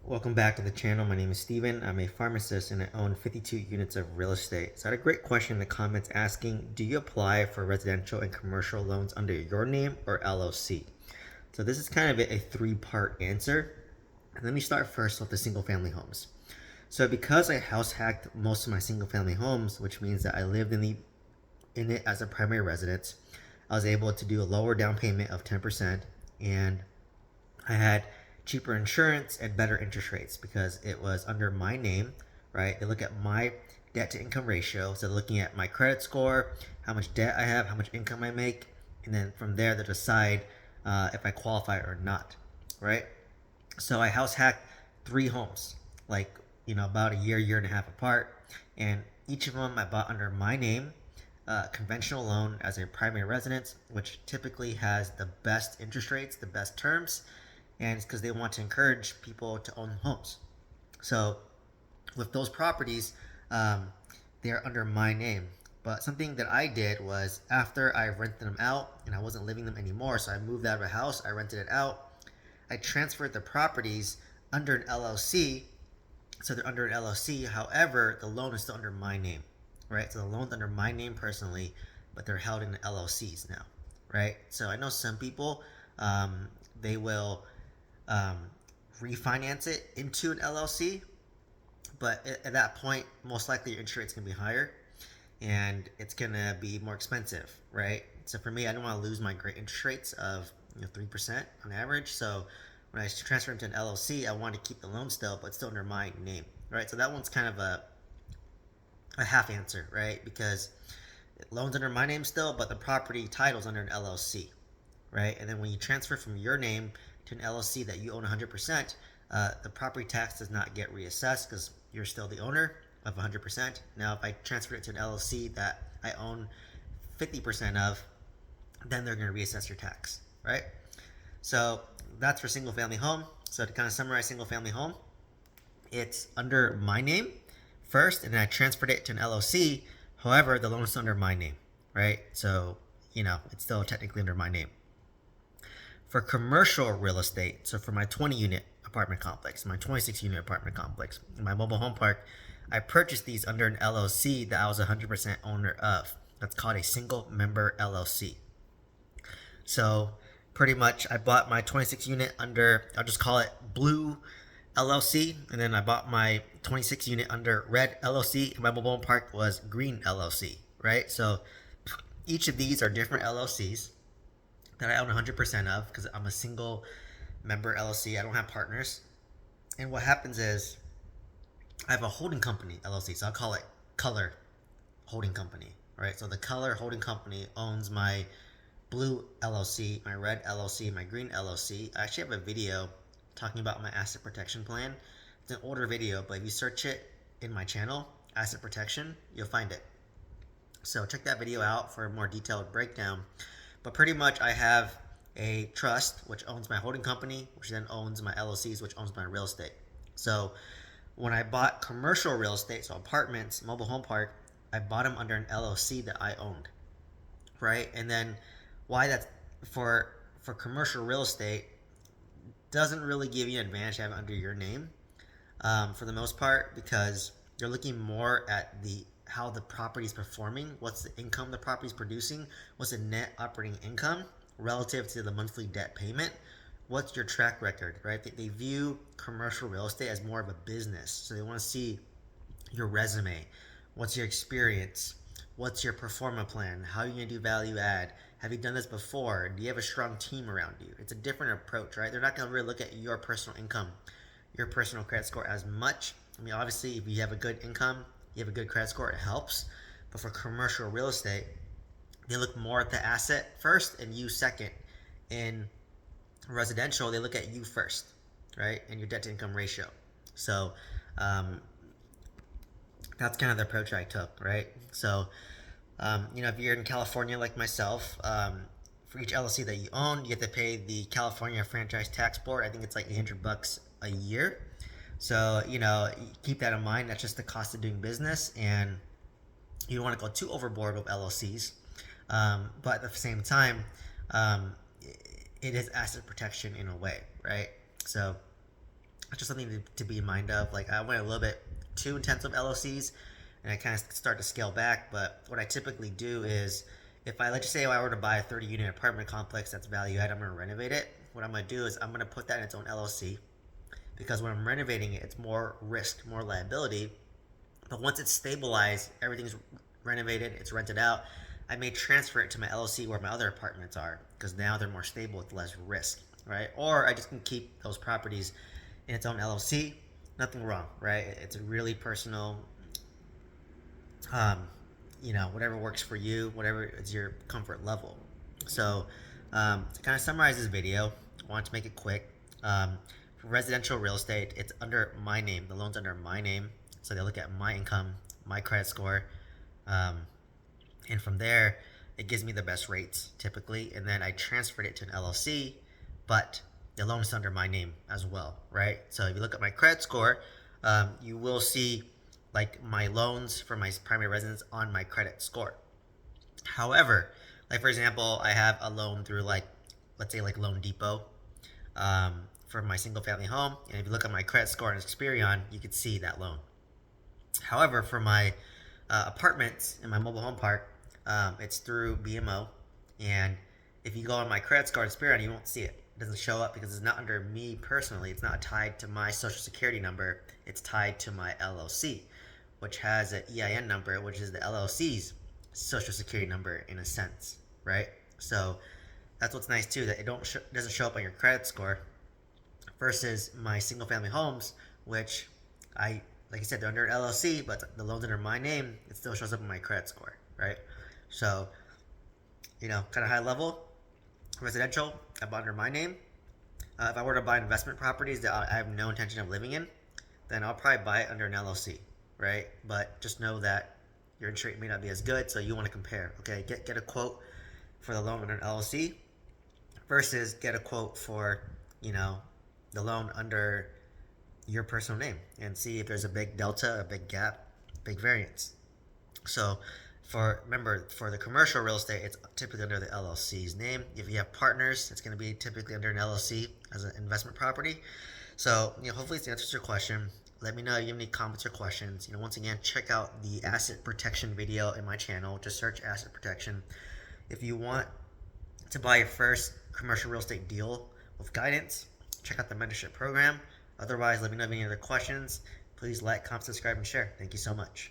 Welcome back to the channel. My name is Steven. I'm a pharmacist and I own 52 units of real estate. So I had a great question in the comments asking, do you apply for residential and commercial loans under your name or LLC? So this is kind of a three-part answer. Let me start first with the single family homes. So because I house hacked most of my single family homes, which means that I lived in it as a primary residence, I was able to do a lower down payment of 10%, and I had cheaper insurance and better interest rates because it was under my name, right? They look at my debt to income ratio. So they're looking at my credit score, how much debt I have, how much income I make, and then from there they decide if I qualify or not, right? So I house hacked three homes, like, about a year and a half apart, and each of them I bought under my name, conventional loan as a primary residence, which typically has the best interest rates, the best terms, and it's because they want to encourage people to own homes. So with those properties, they're under my name. But something that I did was after I rented them out and I wasn't living them anymore, so I moved out of a house, I rented it out, I transferred the properties under an LLC. So they're under an LLC. However, the loan is still under my name, right? So the loan's under my name personally, but they're held in LLCs now, right? So I know some people, they will um, refinance it into an LLC, but at that point, most likely your interest rate's gonna be higher, and it's gonna be more expensive, right? So for me, I don't want to lose my great interest rates of 3% on average. So when I transfer into an LLC, I want to keep the loan still, but still under my name, right? So that one's kind of a half answer, right? Because loans under my name still, but the property title's under an LLC, right? And then when you transfer from your name to an LLC that you own 100%, the property tax does not get reassessed because you're still the owner of 100%. Now, if I transfer it to an LLC that I own 50% of, then they're going to reassess your tax, right? So that's for single family home. So to kind of summarize single family home, it's under my name first, and then I transferred it to an LLC. However, the loan is under my name, right? So, it's still technically under my name. For commercial real estate, so for my 20 unit apartment complex, my 26 unit apartment complex, my mobile home park, I purchased these under an LLC that I was 100% owner of. That's called a single member LLC. So pretty much I bought my 26 unit under, I'll just call it Blue LLC, and then I bought my 26 unit under Red LLC, and my mobile home park was Green LLC, right? So each of these are different LLCs that I own 100% of because I'm a single member LLC. I don't have partners. And what happens is I have a holding company LLC, so I'll call it Color Holding Company, right? So the Color Holding Company owns my Blue LLC, my Red LLC, my Green LLC. I actually have a video talking about my asset protection plan. It's an older video, but if you search it in my channel, asset protection, you'll find it. So check that video out for a more detailed breakdown. But pretty much I have a trust which owns my holding company, which then owns my LLCs, which owns my real estate. So when I bought commercial real estate, so apartments, mobile home park, I bought them under an LLC that I owned, right? And then why that's for commercial real estate doesn't really give you an advantage to have it under your name, for the most part, because you're looking more at how the property is performing, what's the income the property is producing, what's the net operating income relative to the monthly debt payment, what's your track record, right? They view commercial real estate as more of a business, so they want to see your resume, what's your experience, what's your performance plan, how are you going to do value add, have you done this before, do you have a strong team around you? It's a different approach, right? They're not going to really look at your personal income, your personal credit score as much. I mean, obviously, if you have a good income, you have a good credit score, it helps. But for commercial real estate, they look more at the asset first and you second. In residential, they look at you first, right? And your debt to income ratio. So that's kind of the approach I took, right? So, if you're in California like myself, for each LLC that you own, you have to pay the California Franchise Tax Board. I think it's like $800 a year. So, keep that in mind. That's just the cost of doing business, and you don't want to go too overboard with LLCs. But at the same time, it is asset protection in a way, right? So It's just something to be in mind of. Like I went a little bit too intense with LLCs, and I kind of start to scale back. But what I typically do is, if I let's just say I were to buy a 30-unit apartment complex that's value add, I'm going to renovate it. What I'm going to do is I'm going to put that in its own LLC, because when I'm renovating it, it's more risk, more liability. But once it's stabilized, everything's renovated, it's rented out, I may transfer it to my LLC where my other apartments are, because now they're more stable with less risk, right? Or I just can keep those properties in its own LLC. Nothing wrong, right? It's a really personal, um, whatever works for you, whatever is your comfort level. So, to kind of summarize this video, I want to make it quick. For residential real estate, it's under my name. The loan's under my name. So they look at my income, my credit score, um, and from there, it gives me the best rates typically. And then I transferred it to an LLC, but the loan is under my name as well, right? So if you look at my credit score, you will see like my loans for my primary residence on my credit score. However, like for example, I have a loan through like, let's say like Loan Depot, for my single family home. And if you look at my credit score and Experian, you could see that loan. However, for my apartments in my mobile home park, it's through BMO. And if you go on my credit score and Experian, you won't see it. It doesn't show up because it's not under me personally. It's not tied to my social security number. It's tied to my LLC, which has an EIN number, which is the LLC's social security number in a sense, right? So that's what's nice too, that it doesn't show up on your credit score, versus my single family homes, which like I said, they're under LLC, but the loan's under my name. It still shows up in my credit score, right? So, kind of high level, residential, I bought under my name. If I were to buy investment properties that I have no intention of living in, then I'll probably buy it under an LLC, right? But just know that your interest rate may not be as good, so you want to compare. Okay, get a quote for the loan under an LLC versus get a quote for the loan under your personal name, and see if there's a big delta, a big gap, big variance. So remember, for the commercial real estate, it's typically under the LLC's name. If you have partners, it's going to be typically under an LLC as an investment property. So, hopefully this answers your question. Let me know if you have any comments or questions. Once again, check out the asset protection video in my channel. Just search asset protection. If you want to buy your first commercial real estate deal with guidance, check out the mentorship program. Otherwise, let me know if you have any other questions. Please like, comment, subscribe, and share. Thank you so much.